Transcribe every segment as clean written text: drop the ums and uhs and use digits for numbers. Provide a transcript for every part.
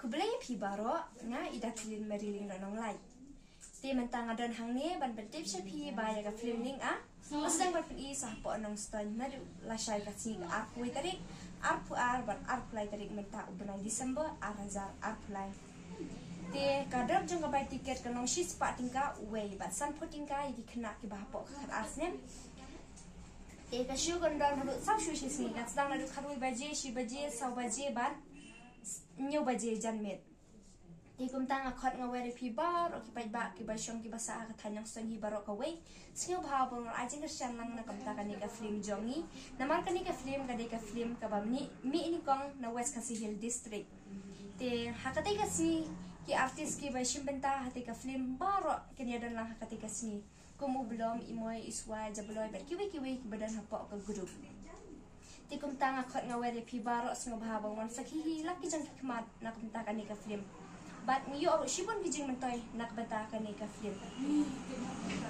kublai pi baro nga ida film mariling no nong lai ti mentang adon hang ni ban betip se pi ba ya ka film ning a sedang bat pi sa po nong ston na la shai ka si ar pui tarik ar pu ar ban ar pulai tarik menta ubnai Desember arazar ar pulai ti kadar jong ka bai tiket ka nong shi spa tingka wei bat san putingka yi kena ki ba po ka asnem ti ka shu gondon hadu sam shu shi si gat sedang na du kharui baje shi baje sau baje ban nhiều baje janmet ti kum tang akhot nga weri pi bar o ki pai ba ki ba shong ki ba sa ka thanyang son hi baro ka we singo bha bong a jing shan lang na kam ta ka ni ka film jongi na mar ka ni ka film ka de ka film ka ba mi ni kong na West Khasi Hill district te hakate ka si ki artist ki ba shim benta hate ka film baro ki ni don lang hakate ka si kum ublom imoy iswa jabloy ber ki we badan hapo ka group ti kum tang akhot nga weri pi baro singo bha bong wan sakhi hi laki jang ki khmat na kum ta ka ni ka film bat niyo shibon bijing mentoy nakbata ka ni ka film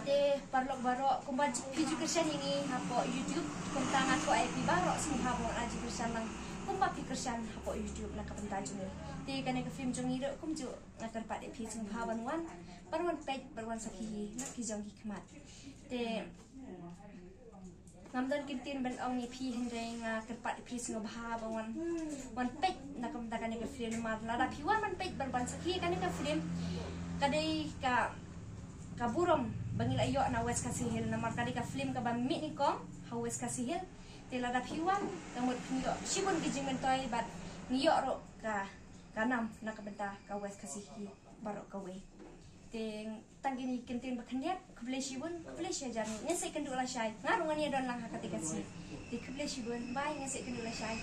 te parlok baro kumba video kersan ini hapo YouTube kum tang ako ay pi baro singo bha bong aji kersan lang kumba pi kersan hapo YouTube nakabenta juni te ka ni ka film jong iro kum ju nakarpat e pi singo bha ban wan parwan page parwan sakhi hi laki jang ki khmat te ngamdan kintin ban ong ni pi hendre nga kerpat pi singo bha bang wan pek nakam dakan ni ka film mar la pi wan man pek ban sakhi kan ni ka film kadai ka burom bangil ayo na West Khasi Hill na mar kadai ka film ka ba mi ni kong ha West Khasi Hill te la pi wan kamot pinyo sibon gijing mentoy bat niyo ro ka kanam nakabenta ka West Khasi Hill baro ka we ting tanggini kintin bakhandiat kublai shibun kublai shajan ngesek kendula shai ngarungan ya don lang hakati kasi di kublai shibun bai ngesek kendula shai